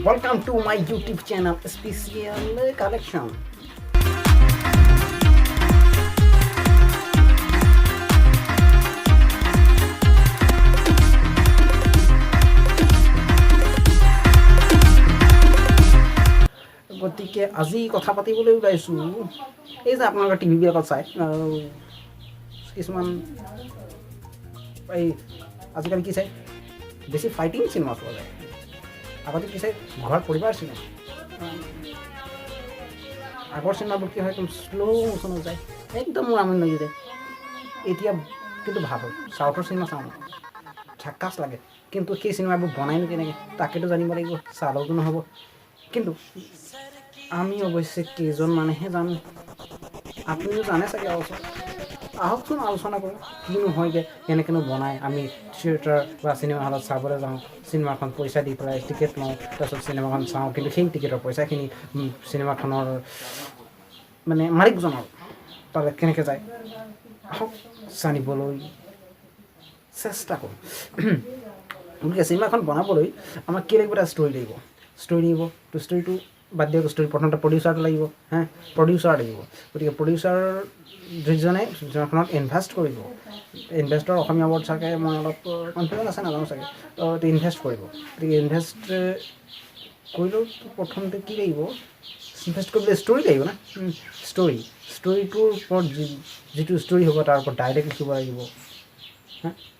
Welcome to my YouTube channel Special Collection. গতিকে আজি কথা পাতিবলৈ ওলাইছোঁ এই যে আপোনালোকে টিভি বিলাকত চাই কিছুমান এই আজিকালি কি চাই বেছি ফাইটিং চিনেমা চোৱা যায় আগতে কি চাই ঘৰ পৰিবাৰ চিনেমা আগৰ চিনেমাবোৰ কি হয় একদম শ্ল' মোশ্যনত যায় একদম মোৰ আমনি লাগি যায় এতিয়া কিন্তু ভাল হ'ল চাউথৰ চিনেমা চাওঁ ঝাক্কাছ লাগে কিন্তু সেই চিনেমাবোৰ বনাইনো কেনেকৈ তাকেতো জানিব লাগিব চালেওতো নহ'ব কিন্তু আমি অৱশ্যে কেইজনমানেহে জানো আপুনিও জানে চাগে আহকচোন আলোচনা কৰোঁ কিনো হয়গৈ কেনেকৈনো বনায় আমি থিয়েটাৰ বা চিনেমা হলত চাবলৈ যাওঁ চিনেমাখন পইচা দি পেলাই টিকেট লওঁ তাৰপিছত চিনেমাখন চাওঁ কিন্তু সেই টিকেটৰ পইচাখিনি চিনেমাখনৰ মানে মালিকজনৰ তালৈ কেনেকৈ যায় আহক জানিবলৈ চেষ্টা কৰোঁ গতিকে চিনেমাখন বনাবলৈ আমাক কি লাগিব এটা ষ্টৰি লাগিব তো ষ্টৰিটো বাদ দিয়ক ষ্টৰি প্ৰথমতে প্ৰডিউচাৰটো লাগিব প্ৰডিউচাৰ লাগিব গতিকে প্ৰডিউচাৰ যিজনে চিনেমাখনত ইনভেষ্ট কৰিব ইনভেষ্টৰ অসমীয়া ৱৰ্ড চাগে মই অলপ কনফিউজন আছে নাজানো চাগে তো ইনভেষ্ট কৰিব গতিকে ইনভেষ্ট কৰিলেও প্ৰথমতে কি লাগিব ইনভেষ্ট কৰিবলৈ ষ্টৰি লাগিব না ষ্টৰিটোৰ ওপৰত যিটো ষ্টৰি হ'ব তাৰ ওপৰত ডাইৰেক্ট লিখিব লাগিব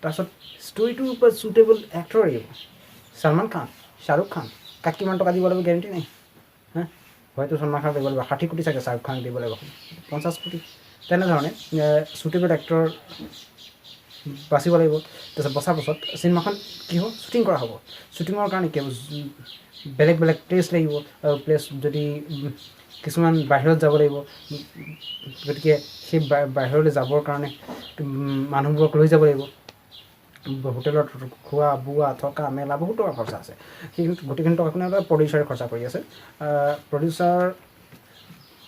তাৰপিছত ষ্টৰিটোৰ ওপৰত চুটেবল এক্টৰ লাগিব ছলমান খান শ্বাহৰুখ খান কাক কিমান টকা দিব লাগিব গেৰেণ্টি নাই হয়তো ছলমান খান দিব লাগিব 60 কোটি চাগে শ্বাহৰুখ খানক দিব লাগিব 50 কোটি তেনেধৰণে চুটেবল এক্টৰ বাচিব লাগিব তাৰপিছত বচাৰ পাছত চিনেমাখন কি হ'ব শ্বুটিং কৰা হ'ব শ্বুটিঙৰ কাৰণে কি হ'ব বেলেগ বেলেগ প্লেচ লাগিব প্লেচ যদি কিছুমান বাহিৰত যাব লাগিব গতিকে সেই বাহিৰলৈ যাবৰ কাৰণে মানুহবোৰক লৈ যাব লাগিব হোটেলত খোৱা বোৱা থকা মেলা বহুত টকা খৰচা আছে সেই গোটেইখিনি টকাখিনি প্ৰডিউচাৰে খৰচা কৰি আছে প্ৰডিউচাৰ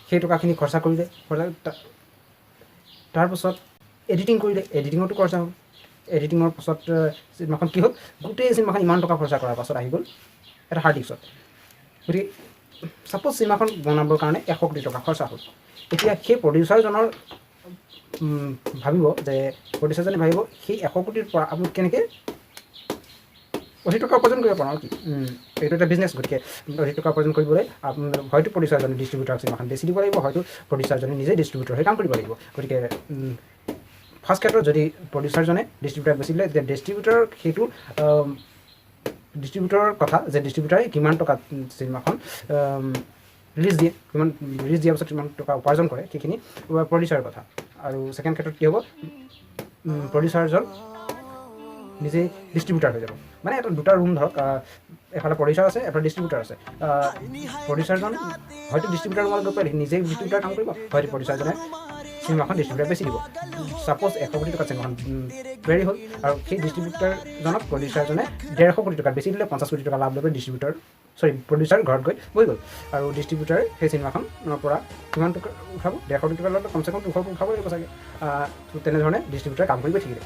সেই টকাখিনি খৰচা কৰিলে তাৰপাছত এডিটিং কৰিলে এডিটিঙতো খৰচা হ'ল এডিটিঙৰ পাছত চিনেমাখন কি হ'ল গোটেই চিনেমাখন ইমান টকা খৰচা কৰাৰ পাছত আহি গ'ল এটা হাৰ্ড ডিস্কত গতিকে ছাপ'জ চিনেমাখন বনাবৰ কাৰণে 100 কোটি টকা খৰচা হ'ল এতিয়া সেই প্ৰডিউচাৰজনৰ ভাবিব যে প্ৰডিউচাৰজনে ভাবিব সেই 100 কোটিৰ পৰা আপুনি কেনেকৈ অধিক টকা উপাৰ্জন কৰিব পাৰোঁ কি এইটো এটা বিজনেছ গতিকে অধিক টকা উপাৰ্জন কৰিবলৈ হয়তো প্ৰডিউচাৰজনে ডিষ্ট্ৰিবিউটাৰক চিনেমাখন বেছি দিব লাগিব হয়তো প্ৰডিউচাৰজনে নিজে ডিষ্ট্ৰিবিউটৰ হৈ কাম কৰিব লাগিব গতিকে ফাৰ্ষ্ট ক্ষেত্ৰত যদি প্ৰডিউচাৰজনে ডিষ্ট্ৰিবিউটাৰ বেছি দিলে তেতিয়া ডিষ্ট্ৰিবিউটৰৰ কথা যে ডিষ্ট্ৰিবিউটাৰে কিমান টকা চিনেমাখন ৰিলিজ দিয়ে কিমান ৰিলিজ দিয়াৰ পাছত কিমান টকা উপাৰ্জন কৰে সেইখিনি প্ৰডিউচাৰৰ কথা আৰু ছেকেণ্ড ক্ষেত্ৰত কি হ'ব প্ৰডিউচাৰজন নিজেই ডিষ্ট্ৰিবিউটাৰ হৈ যাব মানে এটা দুটা ৰুম ধৰক এফালে প্ৰডিউচাৰ আছে এফালে ডিষ্ট্ৰিবিউটাৰ আছে প্ৰডিউচাৰজন হয়তো ডিষ্ট্ৰিবিউটাৰ ৰুমত গৈ পেলাই নিজেই ডিষ্ট্ৰিবিউটাৰ কাম কৰিব হয়তো প্ৰডিউচাৰজনে চিনেমাখন ডিষ্ট্ৰিবিউটাৰ বেছি দিব ছাপ'জ 100 কোটি টকাত চিনেমাখন তৈয়াৰী হ'ল আৰু সেই ডিষ্ট্ৰিবিউটাৰজনক প্ৰডিউচাৰজনে 150 কোটি টকাত বেছি দিলে 50 কোটি টকা লাভ লৈ প্ৰডিউচাৰ ঘৰত গৈ বহি গ'ল আৰু ডিষ্ট্ৰিবিউটাৰে সেই চিনেমাখনৰ পৰা কিমান টকা উঠাব 150 কোটি টকা ল'লে কমচে কম 200 কোটি উঠাব লাগিব চাগে তেনেধৰণে ডিষ্ট্ৰিবিউটাৰে কাম কৰিব থাকিলে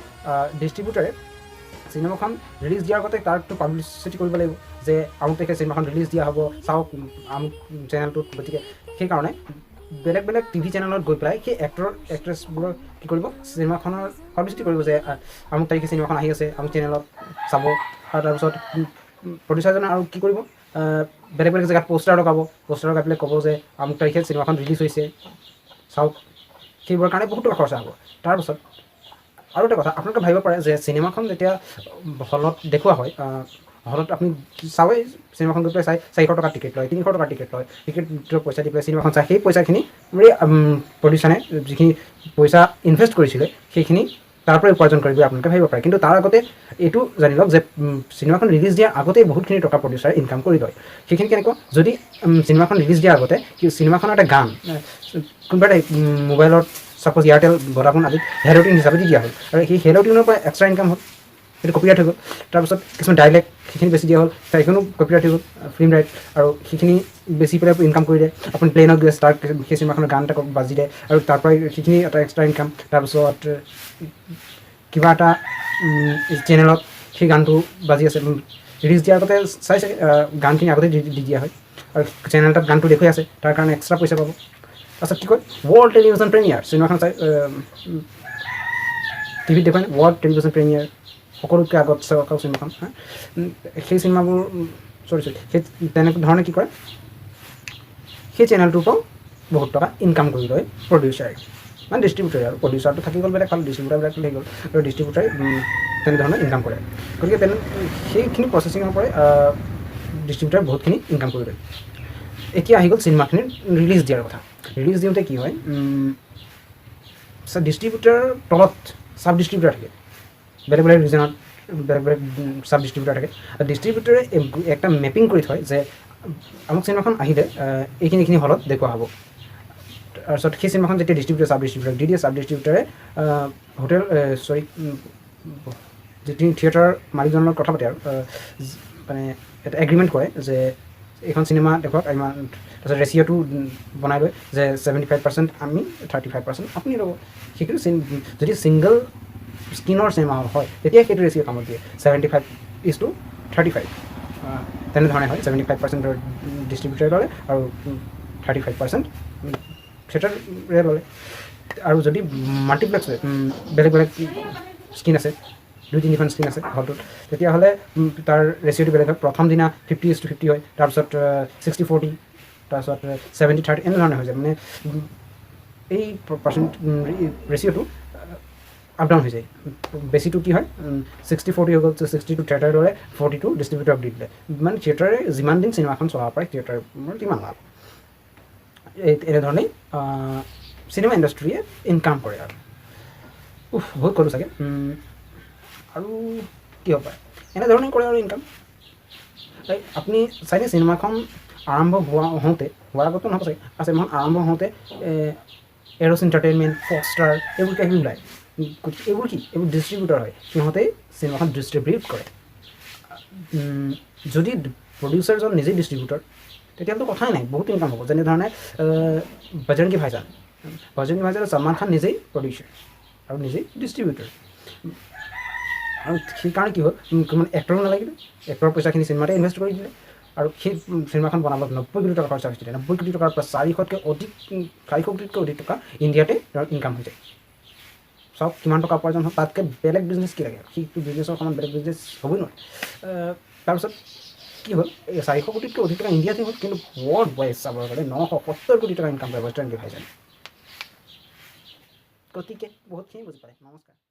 ডিষ্ট্ৰিবিউটাৰে চিনেমাখন ৰিলিজ দিয়াৰ আগতে তাৰতো পাব্লিচিটি কৰিব লাগিব যে আমুক তাৰিখে চিনেমাখন ৰিলিজ দিয়া হ'ব চাওক আমুক চেনেলটোত গতিকে সেইকাৰণে বেলেগ বেলেগ টিভি চেনেলত গৈ পেলাই সেই এক্টৰ এক্ট্ৰেছবোৰৰ কি কৰিব চিনেমাখনৰ পাব্লিচিটি কৰিব যে আমুক তাৰিখে চিনেমাখন আহি আছে আমুক চেনেলত চাব আৰু তাৰপিছত প্ৰডিউচাৰজনে আৰু কি কৰিব বেলেগ বেলেগ জেগাত পোষ্টাৰ লগাই পেলাই ক'ব যে আমুক তাৰিখে চিনেমাখন ৰিলিজ হৈছে চাওক সেইবোৰৰ কাৰণে বহুত টকা খৰচা হ'ব তাৰপাছত আৰু এটা কথা আপোনালোকে ভাবিব পাৰে যে চিনেমাখন যেতিয়া হলত দেখুওৱা হয় হলত আপুনি চাওঁৱেই চিনেমাখন গৈ পেলাই চাই 400 টকাৰ টিকেট লয় 300 টকাৰ টিকেট লয় টিকেটৰ পইচা দি পেলাই চিনেমাখন চাই সেই পইচাখিনি প্ৰডিউচাৰে যিখিনি পইচা ইনভেষ্ট কৰিছিলে সেইখিনি তাৰ পৰাই উপাৰ্জন কৰিব আপোনালোকে ভাবিব পাৰে কিন্তু তাৰ আগতে এইটো জানি লওক যে চিনেমাখন ৰিলিজ দিয়াৰ আগতেই বহুতখিনি টকা প্ৰডিউচাৰে ইনকাম কৰি লয় সেইখিনি কেনেকুৱা যদি চিনেমাখন ৰিলিজ দিয়াৰ আগতে চিনেমাখনৰ এটা গান কোনোবা এটা মোবাইলত ছাপ'জ এয়াৰটেল ভোডাফোন আদিত হেল'টিন হিচাপে দি দিয়া হ'ল আৰু সেই হেল'টিনৰ পৰা এক্সট্ৰা ইনকাম হ'ল সেইটো কপিৰাইট হৈ গ'ল তাৰপিছত কিছুমান ডাইলেক্ট সেইখিনি বেছি দিয়া হ'ল সেইখনো কপিৰাইট হৈ গ'ল ফিল্ম ৰাইট আৰু সেইখিনি বেছি পেলাই ইনকাম কৰি দিয়ে আপুনি প্লেনত গৈ তাৰ সেই চিনেমাখনৰ গান এটা বাজি দিয়ে আৰু তাৰ পৰাই সেইখিনি এটা এক্সট্ৰা ইনকাম তাৰপিছত কিবা এটা চেনেলত সেই গানটো বাজি আছে ৰিলিজ দিয়াৰ আগতে চাই চাগে গানখিনি আগতে দি দিয়া হয় আৰু চেনেলটাত গানটো দেখুৱাই আছে তাৰ কাৰণে এক্সট্ৰা পইচা পাব। তাৰপিছত কি কয় ৱৰ্ল্ড টেলিভিছন প্ৰিমিয়াৰ চিনেমাখন চাই টিভিত দেখুৱাই ৱৰ্ল্ড টেলিভিছন প্ৰিমিয়াৰ সকলোতকৈ আগত চাওক চিনেমাখন সেই চিনেমাবোৰ সেই তেনেধৰণে কি কৰে সেই চেনেলটোৰ পৰাও বহুত টকা ইনকাম কৰি লয় প্ৰডিউচাৰে মানে ডিষ্ট্ৰিবিউটৰে আৰু প্ৰডিউচাৰটো থাকি গ'ল বেলেগ ডিষ্ট্ৰিবিউটাৰ বেলেগ থাকি গ'ল আৰু ডিষ্ট্ৰিবিউটাৰে তেনেধৰণে ইনকাম কৰে গতিকে সেইখিনি প্ৰচেছিঙৰ পৰাই ডিষ্ট্ৰিবিউটাৰে বহুতখিনি ইনকাম কৰি লয়। এতিয়া আহি গ'ল চিনেমাখিনিৰ ৰিলিজ দিয়াৰ কথা। ৰিলিজ দিওঁতে কি হয় ডিষ্ট্ৰিবিউটাৰ তলত চাব ডিষ্ট্ৰিবিউটাৰ থাকে বেলেগ বেলেগ ৰিজনত বেলেগ বেলেগ চাব ডিষ্ট্ৰিবিউটাৰ থাকে আৰু ডিষ্ট্ৰিবিউটাৰে একটা মেপিং কৰি থয় যে আমুক চিনেমাখন আহিলে এইখিনি হলত দেখুওৱা হ'ব। তাৰপিছত সেই চিনেমাখন যেতিয়া ডিষ্ট্ৰিবিউটাৰ চাব ডিষ্ট্ৰিবিউটাৰ দি দিয়ে চাব ডিষ্ট্ৰিবিউটাৰে হোটেল যিখিনি থিয়েটাৰ মালিকজনৰ লগত কথা পাতে আৰু মানে এটা এগ্ৰিমেণ্ট কৰে যে এইখন চিনেমা দেখুৱাওক ইমান তাৰপিছত ৰেচিঅ'টো বনাই লয় যে 75% আমি 35% আপুনি ল'ব। সেইটো যদি ছিংগল স্ক্ৰীনৰ চিনেমা হয় তেতিয়া সেইটো ৰেচিঅ' কামত দিয়ে 75:35 তেনেধৰণে হয় 75% ডিষ্ট্ৰিবিউটাৰে ল'লে আৰু 35% থিয়েটাৰে ল'লে। আৰু যদি মাল্টিপ্লেক্স বেলেগ বেলেগ স্ক্ৰীন আছে 2-3খন স্ক্ৰীন আছে হলটোত তেতিয়াহ'লে তাৰ ৰেচিঅ'টো বেলেগ হয়। প্ৰথম দিনা 50:50 হয় তাৰপিছত 60-40 তাৰপিছত 70-30 এনেধৰণে হৈ যায় মানে এই পাৰ্চেণ্ট ৰেচিঅ'টো আপ ডাউন হৈ যায়। বেছিটো কি হয় 60-40 হৈ গ'ল 60 থিয়েটাৰে ল'লে 40 ডিষ্ট্ৰিবিউটাৰক দি দিলে মানে থিয়েটাৰে যিমান দিন চিনেমাখন চলাব পাৰে থিয়েটাৰ কিমান লাভ। এনেধৰণেই চিনেমা ইণ্ডাষ্ট্ৰীয়ে ইনকাম কৰে আৰু বহুত ক'লোঁ চাগে আৰু কি হ'ব পাৰে এনেধৰণে কৰে আৰু ইনকাম। আপুনি চাইনে চিনেমাখন আৰম্ভ হোৱাৰ আগতো নহ'ব চাগে চিনেমাখন আৰম্ভ হওঁতে এৰ'ছ এণ্টাৰটেইনমেণ্ট ফক্সষ্টাৰ এইবোৰ কিবা ওলায় এইবোৰ কি এইবোৰ ডিষ্ট্ৰিবিউটাৰ হয় সিহঁতেই চিনেমাখন ডিষ্ট্ৰিবিউট কৰে। যদি প্ৰডিউচাৰজন নিজেই ডিষ্ট্ৰিবিউটাৰ তেতিয়াহ'লেতো কথাই নাই বহুত ইনকাম হ'ব। যেনেধৰণে বজৰংগী ভাইজান ছলমান খান নিজেই প্ৰডিউচাৰ আৰু নিজেই ডিষ্ট্ৰিবিউটাৰ আৰু সেইকাৰণে কি হ'ল মানে এক্টৰো নালাগিলে এক্টৰৰ পইচাখিনি চিনেমাতে ইনভেষ্ট কৰি দিলে আৰু সেই চিনেমাখন বনাবলৈ 90 কোটি টকা খৰচ হৈছিলে 90 কোটি টকাৰ পৰা 400 কোটিতকৈ অধিক টকা ইণ্ডিয়াতে ধৰক ইনকাম হৈ যায়। চাওক কিমান টকা উপাৰ্জন হয় তাতকৈ বেলেগ বিজনেছ কি লাগে সেইটো বিজনেছৰ সমান বেলেগ বিজনেছ হ'বই নোৱাৰে। তাৰপিছত কি হ'ল এই 400 কোটিতকৈ অধিক টকা ইণ্ডিয়াতে হ'ল কিন্তু ৱৰ্ল্ড ৱাইজ চাবৰ গ'লে 970 কোটি টকা ইনকাম কৰে বজৰংগী ভাইজানে। গতিকে বহুতখিনি বুজি পায়। নমস্কাৰ।